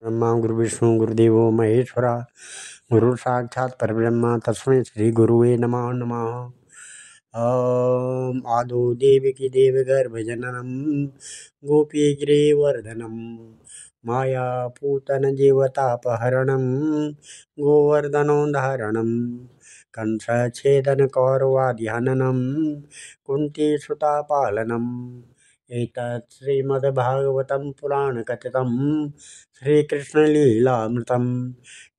ब्रह्मा गुरु विष्णु गुरुदेवो महेश्वरा गुरु साक्षात् परब्रह्म तस्मै श्री गुरुवे नमः नमः। आदो देवकी देवगर्भजननं गोपी गिरिवर्धनं माया पूतन जीवतापहरणं गोवर्धनोद्धारणं कंसच्छेदन कौरवादिहननं कुन्तीसुतापालनम् एतत् श्रीमद्भागवतं पुराणकथितं श्रीकृष्णलीलामृतं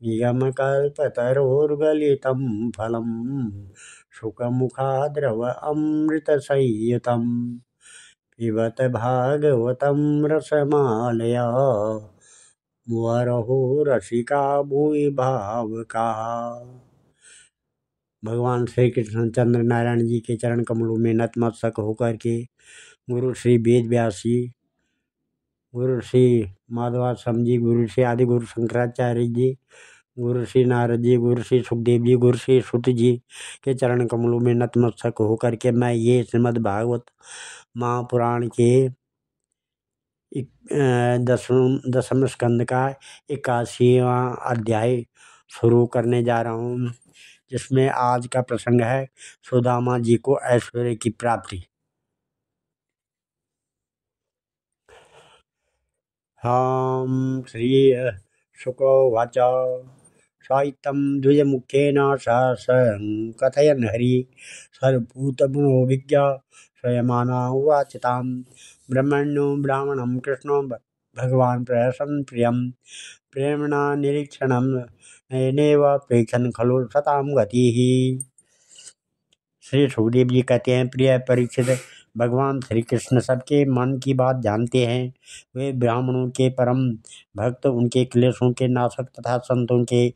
निगमकल्पतरोर्गलितं फलं शुकमुखाद्रव अमृतसंयुतं पिबत भागवतं रसमालया मुहुरहो रसिका भूरि भावुकाः। भगवान श्री कृष्णचंद्र नारायण जी के चरण कमलों में नतमस्तक होकर के गुरु श्री वेद व्यास जी, गुरु श्री माधवाश्रम जी, गुरु श्री आदि गुरु शंकराचार्य जी, गुरु श्री नारद जी, गुरु श्री सुखदेव जी, गुरु श्री सुत जी के चरण कमलों में नतमस्तक होकर के मैं ये श्रीमद् भागवत महापुराण के दसम स्कंद का 81वां अध्याय शुरू करने जा रहा हूँ, जिसमें आज का प्रसंग है सुदामा जी को ऐश्वर्य की प्राप्ति। हम श्री शुकोवाच साहित्यं द्विजमुखेन सहस्रं कथयन् हरि सर्वभूतमनोविज्ञ स्वयमाना उवाच तां ब्रह्मण्यो ब्राह्मणं कृष्णो भगवान् प्रहसन् प्रियं प्रेम्णा निरीक्षणं नयनेव प्रेक्षन् खलु सतां गतिः। श्री सुखदेव जी कहते हैं, प्रिय परीक्षित, भगवान श्री कृष्ण सबके मन की बात जानते हैं। वे ब्राह्मणों के परम भक्त, उनके क्लेशों के नाशक तथा संतों के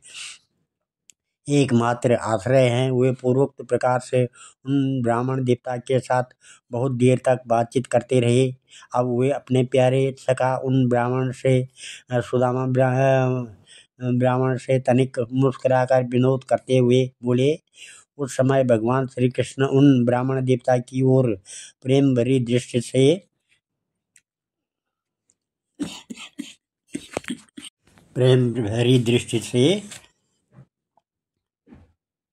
एकमात्र आश्रय हैं। वे पूर्वोक्त प्रकार से उन ब्राह्मण देवता के साथ बहुत देर तक बातचीत करते रहे। अब वे अपने प्यारे सखा उन ब्राह्मण से सुदामा ब्राह्मण से तनिक मुस्कुराकर विनोद करते हुए बोले। उस समय भगवान श्री कृष्ण उन ब्राह्मण देवता की ओर प्रेम भरी दृष्टि से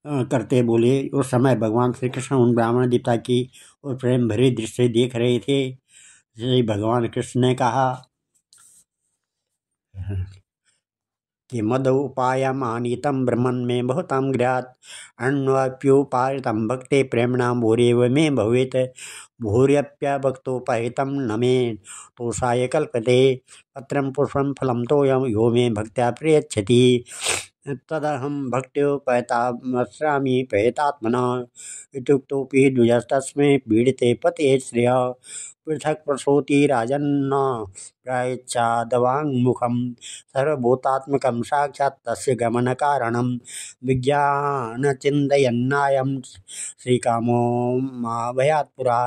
करते बोले। उस समय भगवान श्री कृष्ण उन ब्राह्मण देवता की ओर प्रेम भरी दृष्टि से देख रहे थे। श्री भगवान कृष्ण ने कहा कि मद उपायमानीतं ब्रह्मन् मे बहुतं गृहात् अन्वाप्युपायितं भक्ते प्रेम्णा भूरेव मे भवेत् भूर्यप्यभक्तोपहितं न मे तोषाय कल्पते पत्रं पुष्पं फलं तोयं यो मे भक्त्या प्रयच्छति तदहं भक्त्योपहतामश्रामि पहेतात्मना इत्युक्तोऽपि द्विजस्तस्मै पीडिते पते श्रियः पृथक् प्रसूति राजन्न प्रायच्छादवाङ्मुखं सर्वभूतात्मकं साक्षात् तस्य गमनकारणं विज्ञानचिन्तयन्नायं श्रीकामो महाभयात् पुरा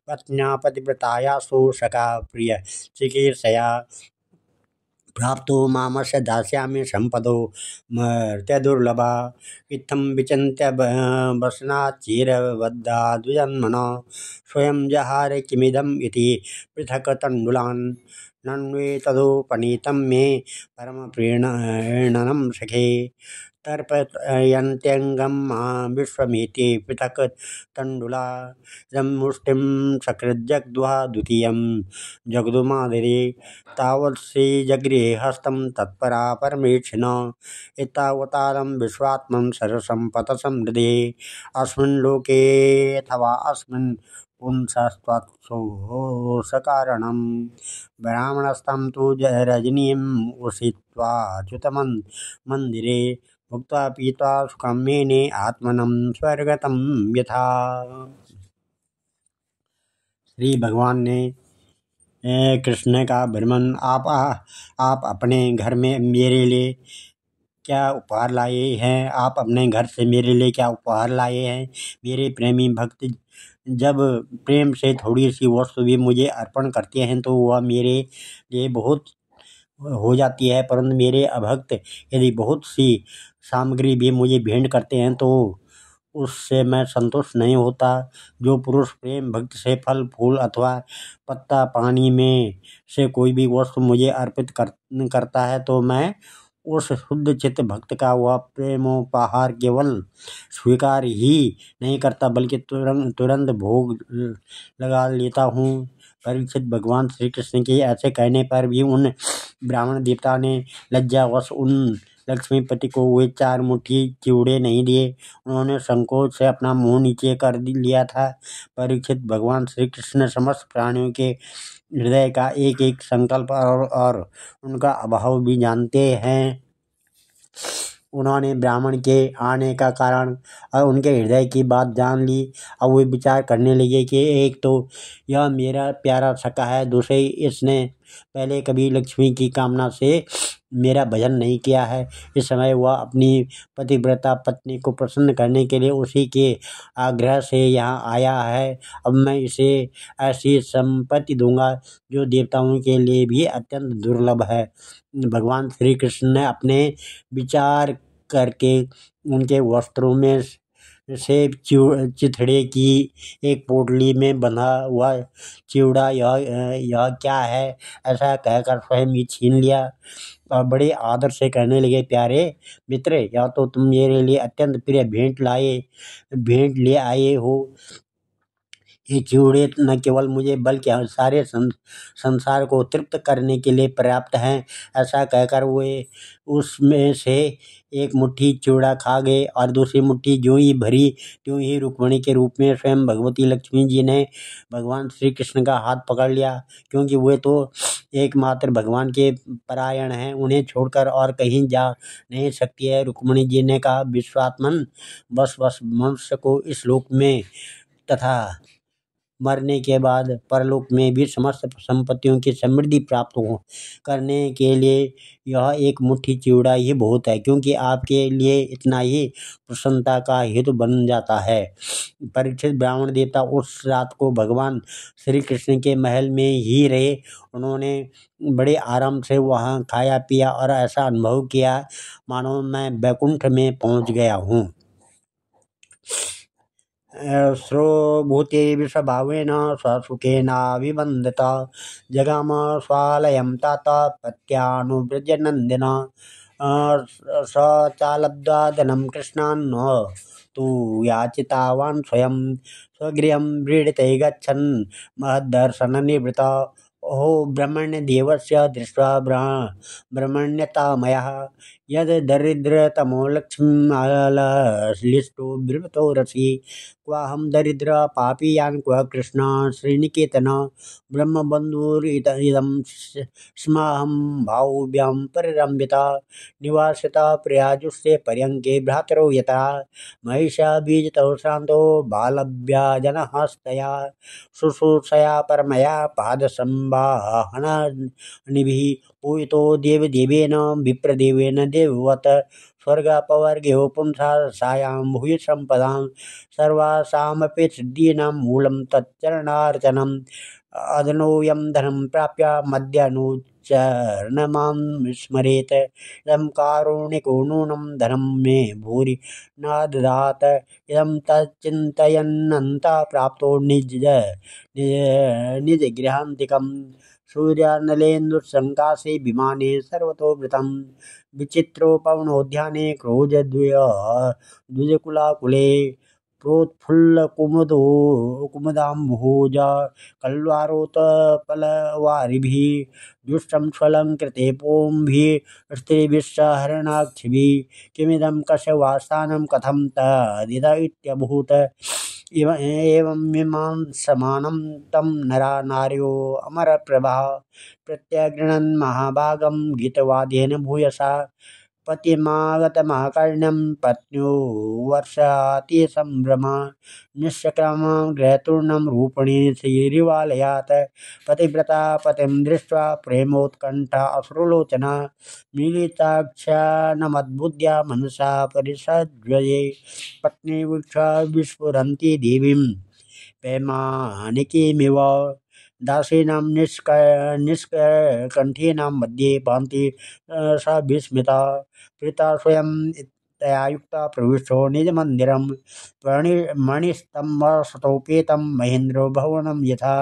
पत्न्या पतिव्रतायासु सखा प्रिय चिकीर्षया प्राप्तो मामस्य दास्यामि सम्पदो मर्त्यदुर्लभा इत्थं विचिन्त्य वसनाच्चिरबद्धा द्विजन्मनः स्वयं जहार किमिदम् इति पृथक् तण्डुलान् नन्वेतदुपनीतं मे परमप्रीणनं सखे तर्पयन्त्यङ्गं विश्वमेति पृथक् तण्डुला मुष्टिं सकृज्जग्ध्वा द्वितीयं जगदुमादरे तावत् श्रीजगृहे हस्तं तत्परा परमेक्षिणा एतावतारं विश्वात्मं सर्वसम्पत्समृद्धे अस्मिन् लोके अथवा अस्मिन् पुंसस्त्वत्सोऽसकारणं ब्राह्मणस्तं तु रजनीम् उषित्वाच्युतमन्दिरे भुक्त्वा पीत्वा सुखं मेने आत्मनं स्वर्गतं यथा। श्री भगवान ने कृष्ण का ब्रह्मन आप अपने घर में मेरे लिए क्या उपहार लाए हैं? आप अपने घर से मेरे लिए क्या उपहार लाए हैं? मेरे प्रेमी भक्त जब प्रेम से थोड़ी सी वस्तु भी मुझे अर्पण करते हैं तो वह मेरे लिए बहुत हो जाती है, परंतु मेरे अभक्त यदि बहुत सी सामग्री भी मुझे भेंट करते हैं तो उससे मैं संतुष्ट नहीं होता। जो पुरुष प्रेम भक्ति से फल फूल अथवा पत्ता पानी में से कोई भी वस्तु मुझे अर्पित करता है तो मैं उस शुद्ध चित्त भक्त का वह प्रेमोपहार केवल स्वीकार ही नहीं करता बल्कि तुरंत तुरंत भोग लगा लेता हूँ। परीक्षित, भगवान श्री कृष्ण के ऐसे कहने पर भी उन ब्राह्मण देवता ने लज्जावश उन लक्ष्मीपति को वे 4 मुट्ठी चिवड़े नहीं दिए। उन्होंने संकोच से अपना मुंह नीचे कर लिया था। परीक्षित, भगवान श्री कृष्ण समस्त प्राणियों के हृदय का एक एक संकल्प और उनका अभाव भी जानते हैं। उन्होंने ब्राह्मण के आने का कारण और उनके हृदय की बात जान ली। अब वे विचार करने लगे कि एक तो यह मेरा प्यारा सखा है, दूसरे इसने पहले कभी लक्ष्मी की कामना से मेरा भजन नहीं किया है। इस समय वह अपनी पतिव्रता पत्नी को प्रसन्न करने के लिए उसी के आग्रह से यहाँ आया है। अब मैं इसे ऐसी संपत्ति दूंगा जो देवताओं के लिए भी अत्यंत दुर्लभ है। भगवान श्री कृष्ण ने अपने विचार करके उनके वस्त्रों में से चिथड़े की एक पोटली में बंधा हुआ चिवड़ा यह क्या है ऐसा कहकर स्वयं ही छीन लिया और बड़े आदर से कहने लगे, प्यारे मित्र, या तो तुम मेरे लिए अत्यंत प्रिय भेंट ले आए हो। ये चिवड़े न केवल मुझे बल्कि सारे संसार को तृप्त करने के लिए पर्याप्त हैं। ऐसा कहकर वे उसमें से एक मुट्ठी चिवड़ा खा गए और दूसरी मुट्ठी जो ही भरी त्यों ही रुक्मिणी के रूप में स्वयं भगवती लक्ष्मी जी ने भगवान श्री कृष्ण का हाथ पकड़ लिया। क्योंकि वे तो एकमात्र भगवान के परायण हैं, उन्हें छोड़कर और कहीं जा नहीं सकती है। रुक्मिणी जी ने कहा, विश्वात्मन, बस मनुष्य को इस लोक में तथा मरने के बाद परलोक में भी समस्त संपत्तियों की समृद्धि प्राप्त हो करने के लिए यह एक मुट्ठी चिवड़ा ही बहुत है, क्योंकि आपके लिए इतना ही प्रसन्नता का हेतु बन जाता है। परीक्षित, ब्राह्मण देवता उस रात को भगवान श्री कृष्ण के महल में ही रहे। उन्होंने बड़े आराम से वहाँ खाया पिया और ऐसा अनुभव किया मानो मैं वैकुंठ में पहुँच गया हूँ। श्रोभूते विषभावेन स्वसुखेनाभिवन्दित जगाम स्वालयं तात पत्यानुव्रजनन्दिन स चालब्ध्वा धनं कृष्णान् तु याचितावान् स्वयं स्वगृहं व्रीडिते गच्छन् महद्दर्शननिवृत्ता। ओहो ब्रह्मण्यदेवस्य दृष्ट्वा ब्रह्मण्यतामयः यद् दरिद्रतमो लक्ष्मीलिष्टो बिभ्रतो रसि क्वाहं दरिद्र पापीयान् क्व कृष्ण श्रीनिकेतन ब्रह्मबन्धुरिदं स्माहं भावुभ्यां परिरम्भिता निवासिता प्रयाजुष्टे पर्यङ्के भ्रातरौ यथा महिषा बीजतौ श्रान्तो बालव्याजनहस्तया शुश्रूषया परमया पादसंवाहनानिभिः पूजितो देवदेवेन विप्रदेवेन देववत् स्वर्गापवर्गयो पुंसा सायां भूय सम्पदां सर्वासामपि सिद्धीनां मूलं तच्चरणार्चनम् अदनोऽयं धनं प्राप्य मध्यानुचरणमां स्मरेत् इदं कारुणिको नूनं धनं मे भूरि न ददात् इदं तच्चिन्तयन्नन्तः प्राप्तो निजगृहान्तिकम् सूर्यानलेन्दुसङ्काशे विमाने सर्वतोवृतं विचित्रोपवनोद्याने क्रोधद्विजकुलाकुले प्रोत्फुल्लकुमुदो कुमुदाम्भोज कल्वारोत्पलवारिभिः दुष्टं स्वलङ्कृते पोंभिः स्त्रीभिस्सहरणाक्षिभिः किमिदं कश्यवास्थानं कथं तदिद इत्यभूत् एवमिमां समानं तं नरा नार्यो अमरप्रभा प्रत्यगृह्णन् महाभागं गीतवाद्येन भूयसा पतिमागतमहाकर्ण्यं पत्न्यो वर्षातिसम्भ्रमा निश्चक्रमं गृहतूर्णं रूपिणी श्रीरिवालयात् पतिव्रता पतिं दृष्ट्वा प्रेमोत्कण्ठा अश्रुलोचना मीलिताक्षानमद्बुद्ध्या मनसा परिषद्वये पत्नी वीक्षा विस्फुरन्ती देवीं पैमानिकीमिव दासीनां निष्कण्ठीनां मध्ये भान्ति सा विस्मिता प्रीता स्वयं तया युक्ता प्रविष्टो निज मंदिरम मणिस्तंभस्तोपेतं महेन्द्रो भवनं यथा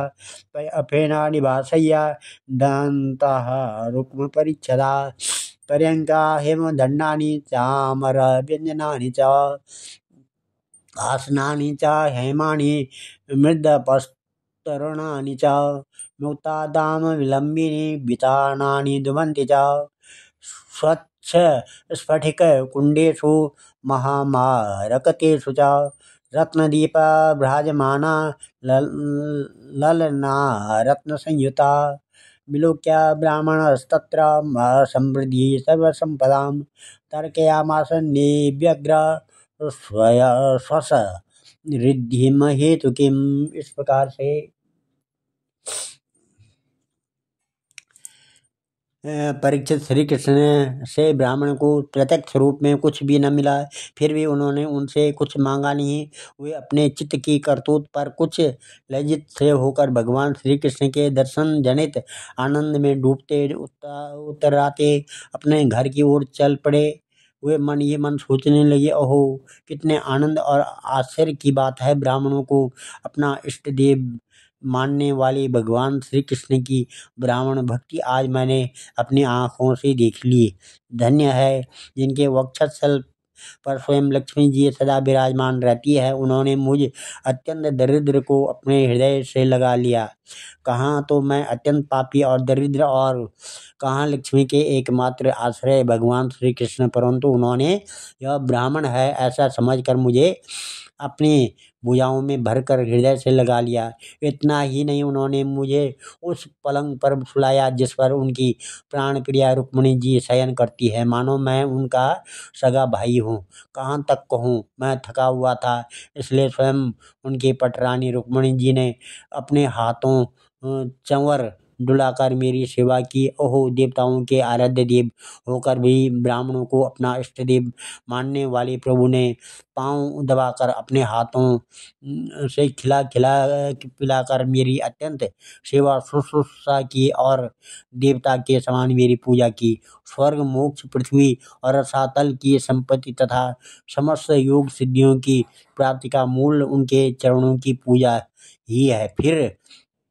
अफेना निवासय्या दन्तः रुक्म परिच्छदा पर्यंका हेमदंडानि चामर व्यंजनानि च आसनानि च हेमानि मृदपस्तरणानि च मुक्तादाम विलम्बिनी वितानानि दुमन्ति च स्वच्छ स्फटिक कुंडेषु महामारकतेषु च रत्नदीप भ्राजमाना ललना रत्नसंयुता विलोक्य ब्राह्मणस्तत्र समृद्धि सर्वसंपदां तर्कयामास निव्यग्र स्वस रिद्धिम हेतु किम। इस प्रकार से परीक्षित श्री कृष्ण से ब्राह्मण को प्रत्यक्ष रूप में कुछ भी न मिला, फिर भी उन्होंने उनसे कुछ मांगा नहीं। वे अपने चित्त की करतूत पर कुछ लज्जित से होकर भगवान श्री कृष्ण के दर्शन जनित आनंद में डूबते उतराते अपने घर की ओर चल पड़े। वे मन ही मन सोचने लगे, ओहो कितने आनंद और आश्चर्य की बात है, ब्राह्मणों को अपना इष्ट देव मानने वाले भगवान श्री कृष्ण की ब्राह्मण भक्ति आज मैंने अपनी आँखों से देख ली। धन्य है जिनके वक्षस्थल पर स्वयं लक्ष्मी जी सदा विराजमान रहती है। उन्होंने मुझ अत्यंत दरिद्र को अपने हृदय से लगा लिया। कहाँ तो मैं अत्यंत पापी और दरिद्र, और कहाँ लक्ष्मी के एकमात्र आश्रय भगवान श्री कृष्ण, परंतु उन्होंने यह ब्राह्मण है ऐसा समझकर मुझे अपनी भुजाओं में भरकर हृदय से लगा लिया। इतना ही नहीं, उन्होंने मुझे उस पलंग पर सुलाया जिस पर उनकी प्राण प्रिया रुक्मिणी जी शयन करती है, मानो मैं उनका सगा भाई हूँ। कहाँ तक कहूँ, मैं थका हुआ था, इसलिए स्वयं उनकी पटरानी रुक्मिणी जी ने अपने हाथों चंवर डुलाकर मेरी सेवा की। ओहो देवताओं के आराध्य देव होकर भी ब्राह्मणों को अपना इष्ट देव मानने वाले प्रभु ने पांव दबाकर अपने हाथों से खिला खिला पिलाकर मेरी अत्यंत सेवा शुश्रूषा की और देवता के समान मेरी पूजा की। स्वर्ग मोक्ष पृथ्वी और रसातल की संपत्ति तथा समस्त योग सिद्धियों की प्राप्ति का मूल उनके चरणों की पूजा ही है। फिर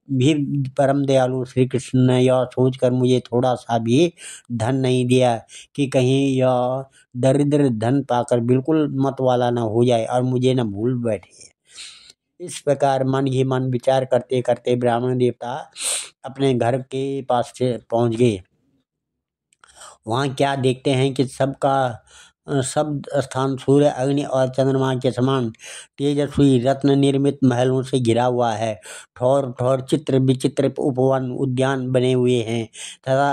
भी परम दयालु श्री कृष्ण ने यह सोचकर मुझे थोड़ा सा भी धन नहीं दिया कि कहीं यह दरिद्र धन पाकर बिल्कुल मत वाला न हो जाए और मुझे न भूल बैठे। इस प्रकार मन ही मन विचार करते करते ब्राह्मण देवता अपने घर के पास से पहुंच गए। वहाँ क्या देखते हैं कि सब स्थान सूर्य अग्नि और चंद्रमा के समान तेजस्वी रत्न निर्मित महलों से घिरा हुआ है। ठौर ठौर चित्र विचित्र उपवन उद्यान बने हुए हैं तथा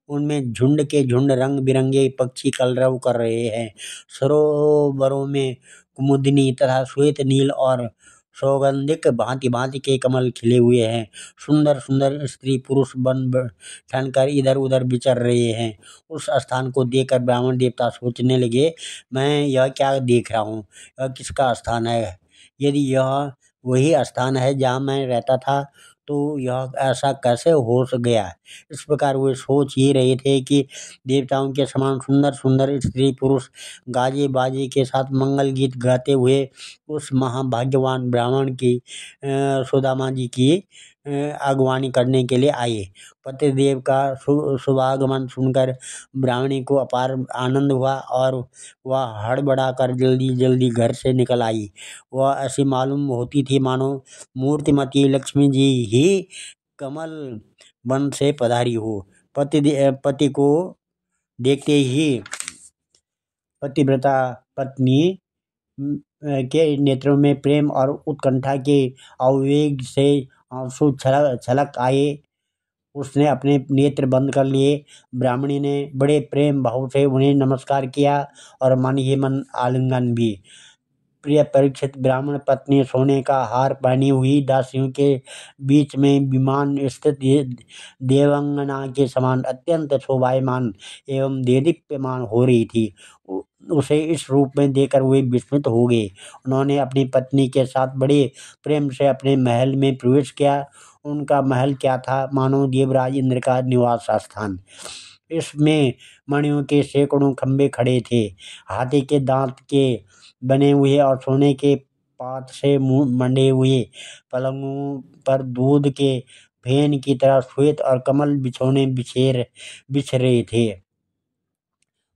उनमें झुंड के झुंड रंग बिरंगे पक्षी कलरव कर रहे हैं। सरोवरों में कुमुदिनी तथा श्वेत नील और सौगंधिक भांति भांति के कमल खिले हुए हैं। सुंदर सुंदर स्त्री पुरुष बन ठनकर इधर उधर विचर रहे हैं। उस स्थान को देखकर ब्राह्मण देवता सोचने लगे, मैं यह क्या देख रहा हूँ, यह किसका स्थान है? यदि यह वही स्थान है जहाँ मैं रहता था तो यह ऐसा कैसे हो गया? इस प्रकार वे सोच ही रहे थे कि देवताओं के समान सुंदर सुंदर स्त्री पुरुष गाजे बाजे के साथ मंगल गीत गाते हुए उस महाभाग्यवान ब्राह्मण की सुदामा जी की अगवानी करने के लिए आए। पतिदेव का शुभागमन सुनकर ब्राह्मणी को अपार आनंद हुआ और वह हड़बड़ा कर जल्दी जल्दी घर से निकल आई। वह ऐसी मालूम होती थी मानो मूर्तिमती लक्ष्मी जी ही कमल वन से पधारी हो। पति को देखते ही पतिव्रता पत्नी के नेत्रों में प्रेम और उत्कंठा के आवेग से आंसू छलक आए। उसने अपने नेत्र बंद कर लिए। ब्राह्मणी ने बड़े प्रेम भाव से उन्हें नमस्कार किया और मन ही मन आलिंगन भी। प्रिय परीक्षित, ब्राह्मण पत्नी सोने का हार पहनी हुई दासियों के बीच में विमान स्थित देवांगना के समान अत्यंत शोभायमान एवं देदीप्यमान हो रही थी। उसे इस रूप में देखकर वे विस्मित हो गए। उन्होंने अपनी पत्नी के साथ बड़े प्रेम से अपने महल में प्रवेश किया। उनका महल क्या था, मानो देवराज इंद्र का निवास स्थान। इसमें मणियों के सैकड़ों खंभे खड़े थे। हाथी के दांत के बने हुए और सोने के पात से मंडे हुए पलंगों पर दूध के फेन की तरह श्वेत और कमल बिछौने बिछ रहे थे।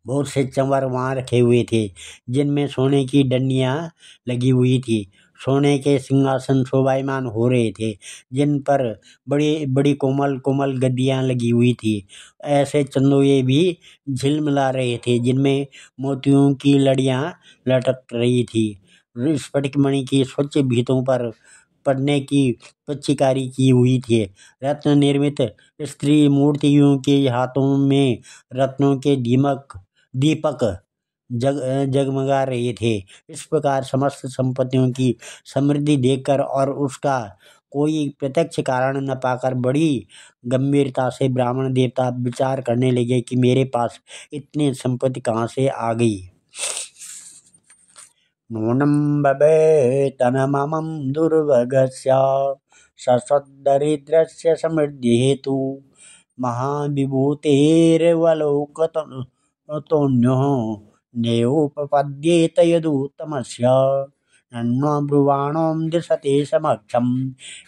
बहुत से चंवर वहां रखे हुए थे, जिनमें सोने की डंडियां लगी हुई थी। सोने के सिंहासन शोभायमान हो रहे थे, जिन पर बड़ी बड़ी कोमल कोमल गद्दियां लगी हुई थी। ऐसे चंदोये भी झिलमिला रहे थे, जिनमें मोतियों की लड़ियां लटक रही थी। स्फटिक मणि की स्वच्छ भीतों पर पढ़ने की पच्चीकारी की हुई थी। रत्न निर्मित स्त्री मूर्तियों के हाथों में रत्नों के दीपक जगमगा रहे थे। इस प्रकार समस्त संपत्तियों की समृद्धि देखकर और उसका कोई प्रत्यक्ष कारण न पाकर बड़ी गंभीरता से ब्राह्मण देवता विचार करने लगे कि मेरे पास इतनी संपत्ति कहाँ से आ गई। नूनं भवेत्तनममं दुर्भगस्य ससद्दरिद्रस्य समृद्धिहेतु महाविभूतेरवलोकतोऽन्यो नैवोपपद्येत यदुत्तमस्य। नन्वब्रुवाणं दिशते समक्षं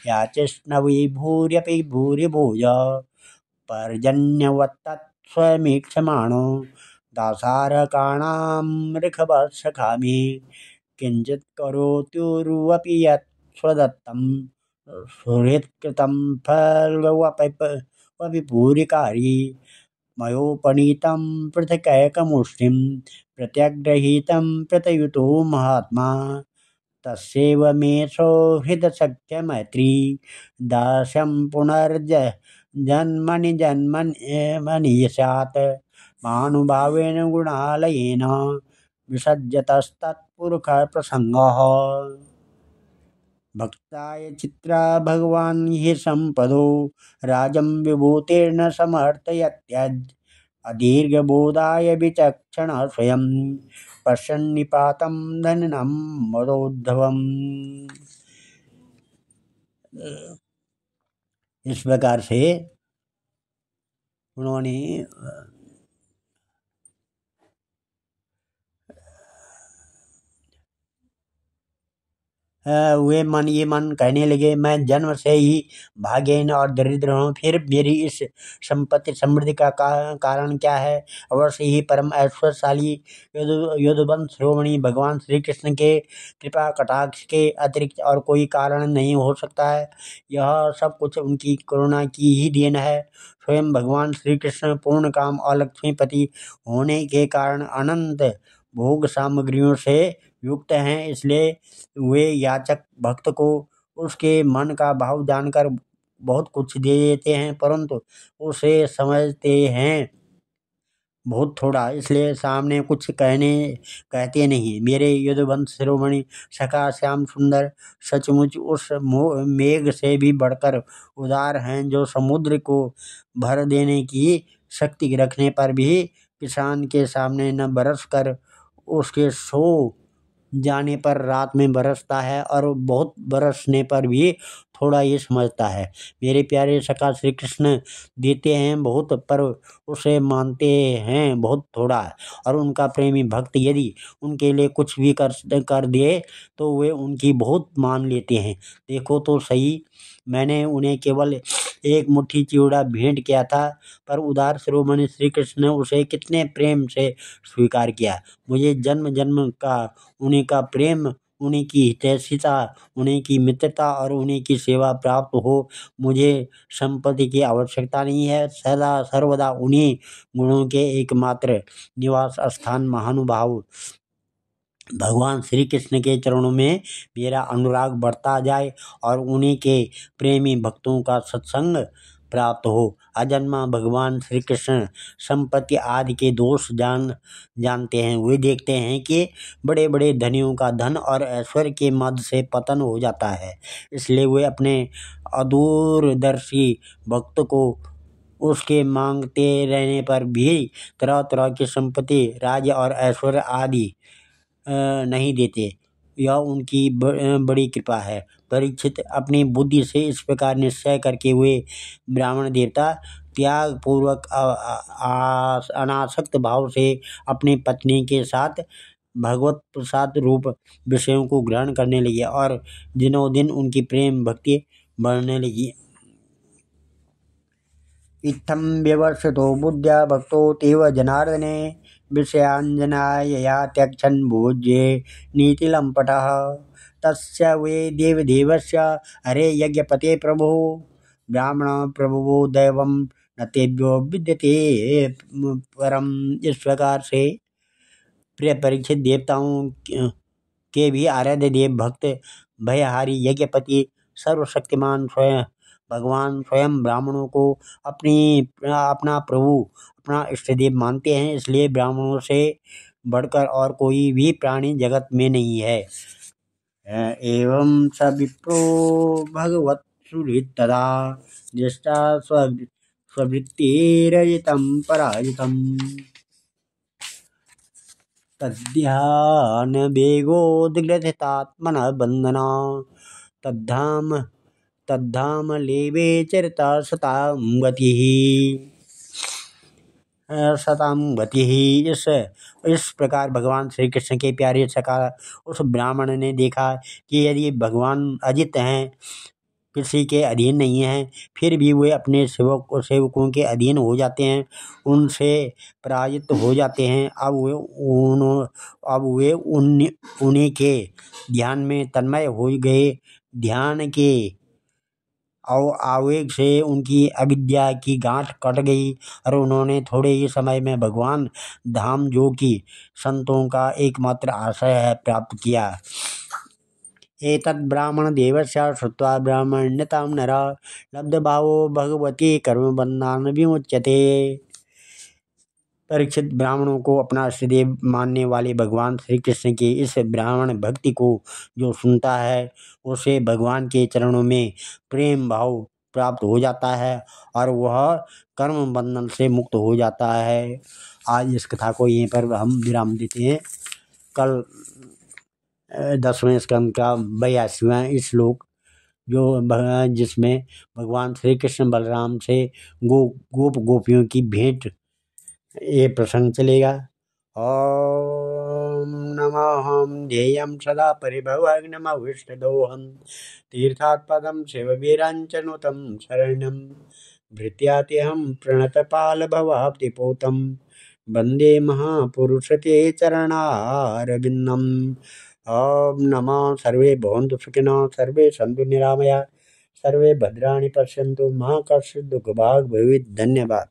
याचिष्णवे भूर्यपि भूरिभूय पर्जन्यवत्तत् स्वयमीक्षमाणो दासारकाणां ऋखवत्सखामि किञ्चित् करोत्युर्वपि यत् स्वदत्तं सुहृत्कृतं फल्गुवपि भूरिकारी मयोपनीतं पृथकैकमुष्टिं प्रत्यग्रहीतं प्रतयुतो महात्मा तस्यैव मे सौहृदसख्यमैत्री दास्यं पुनर्जन्मनि जन्मनि स्यात् महानुभावेन गुणालयेन विसज्जतस्तत्पुरुषप्रसङ्गः। भक्ताय चित्रा भगवान् हि सम्पदो राजं विभूतेर्न समर्थयत्यज अदीर्घबोधाय विचक्षण स्वयं पश्यन्निपातं धनिनं मदोद्धवम्। इस प्रकार से उन्होंने ये मन कहने लगे, मैं जन्म से ही भाग्यहीन और दरिद्र हूँ, फिर मेरी इस संपत्ति समृद्धि का कारण क्या है। अवश्य ही परम ऐश्वर्यशाली यदुवंश शिरोमणि भगवान श्री कृष्ण के कृपा कटाक्ष के अतिरिक्त और कोई कारण नहीं हो सकता है। यह सब कुछ उनकी करुणा की ही देन है। स्वयं भगवान श्री कृष्ण पूर्ण काम और लक्ष्मीपति होने के कारण अनंत भोग सामग्रियों से युक्त हैं, इसलिए वे याचक भक्त को उसके मन का भाव जानकर बहुत कुछ दे देते हैं, परंतु उसे समझते हैं बहुत थोड़ा, इसलिए सामने कुछ कहते नहीं। मेरे यदुवंश शिरोमणि सखा श्याम सुंदर सचमुच उस मेघ से भी बढ़कर उदार हैं, जो समुद्र को भर देने की शक्ति रखने पर भी किसान के सामने न बरस कर उसके सो जाने पर रात में बरसता है और बहुत बरसने पर भी थोड़ा ये समझता है। मेरे प्यारे सखा श्री कृष्ण देते हैं बहुत, पर उसे मानते हैं बहुत थोड़ा, और उनका प्रेमी भक्त यदि उनके लिए कुछ भी कर दे तो वे उनकी बहुत मान लेते हैं। देखो तो सही, मैंने उन्हें केवल एक मुट्ठी चिवड़ा भेंट किया था, पर उदार शिरोमणि श्री कृष्ण ने उसे कितने प्रेम से स्वीकार किया। मुझे जन्म जन्म का उन्हीं का प्रेम, उन्हीं की हितैषिता, उन्हीं की मित्रता और उन्हीं की सेवा प्राप्त हो। मुझे संपत्ति की आवश्यकता नहीं है, सदा सर्वदा उन्हीं गुणों के एकमात्र निवास स्थान महानुभाव भगवान श्री कृष्ण के चरणों में मेरा अनुराग बढ़ता जाए और उन्हीं के प्रेमी भक्तों का सत्संग प्राप्त हो। अजन्मा भगवान श्री कृष्ण संपत्ति आदि के दोष जानते हैं। वे देखते हैं कि बड़े बड़े धनियों का धन और ऐश्वर्य के मद से पतन हो जाता है, इसलिए वे अपने अदूरदर्शी भक्त को उसके मांगते रहने पर भी तरह तरह की संपत्ति, राज्य और ऐश्वर्य आदि नहीं देते। यह उनकी बड़ी कृपा है। परीक्षित, अपनी बुद्धि से इस प्रकार निश्चय करके हुए ब्राह्मण देवता त्याग पूर्वक अनासक्त भाव से अपनी पत्नी के साथ भगवत प्रसाद रूप विषयों को ग्रहण करने लगे और दिनों दिन उनकी प्रेम भक्ति बढ़ने लगी। इत्थं व्यवस्थितो बुद्ध्या भक्तो तेव जनार्दने विषयांजनायया त्यक्षन् भोज्ये नीतिलम्पटः तस्य वे देवदेवस्य हरे यज्ञपते प्रभो ब्राह्मण प्रभुवो दैवं न तेभ्यो विद्यते परम। इस प्रकार से प्रिय परीक्षित देवताओं के भी आराध्य देव भक्त भयहारी यज्ञपति सर्वशक्तिमान स्वयं भगवान स्वयं ब्राह्मणों को अपना प्रभु अपना इष्टदेव मानते हैं, इसलिए ब्राह्मणों से बढ़कर और कोई भी प्राणी जगत में नहीं है। एवं स विप्रो भगवत्सुहृत्तदा दृष्टा स्ववृत्तिरजितं पराजितम् तद्ध्यान वेगोद्ग्रथितात्मनः बन्धना तद्धाम लेवे चरिता सतां गतिः। इस प्रकार भगवान श्री कृष्ण के प्यारे सखा उस ब्राह्मण ने देखा कि यदि भगवान अजित हैं, किसी के अधीन नहीं हैं, फिर भी वे अपने सेवकों के अधीन हो जाते हैं, उनसे पराजित हो जाते हैं। अब वे उन्हीं के ध्यान में तन्मय हो गए। ध्यान के आवेग से उनकी अविद्या की गांठ कट गई और उन्होंने थोड़े ही समय में भगवान धाम, जो कि संतों का एकमात्र आश्रय है, प्राप्त किया। एतद् ब्राह्मण देवस्य श्रुत्वा ब्राह्मण्यतां नरः लब्धभावो भगवती कर्मबन्धान् विमुच्यते। परीक्षित ब्राह्मणों को अपना इष्टदेव मानने वाले भगवान श्री कृष्ण की इस ब्राह्मण भक्ति को जो सुनता है, उसे भगवान के चरणों में प्रेम भाव प्राप्त हो जाता है और वह कर्म बंधन से मुक्त हो जाता है। आज इस कथा को यहीं पर हम विराम देते हैं। कल 10वें स्कंद का 82वां श्लोक जिसमें भगवान श्री कृष्ण बलराम से गोप गोपियों की भेंट, ये प्रसंग चलेगा। ओम नमः ध्येयं सदा परिभवग्नम विष्णुदोहं तीर्थात् पदं शिववीराञ्चनुतं शरणं भृत्यात्यहं प्रणतपाल भवाब्धिपोतं वन्दे महापुरुषते चरणारविन्दम्। ओम नमः। सर्वे भवन्तु सुखिनः, सर्वे सन्तु निरामया, सर्वे भद्राणि पश्यन्तु, मा कश्चित् दुःखभाग् भवेत्। धन्यवाद।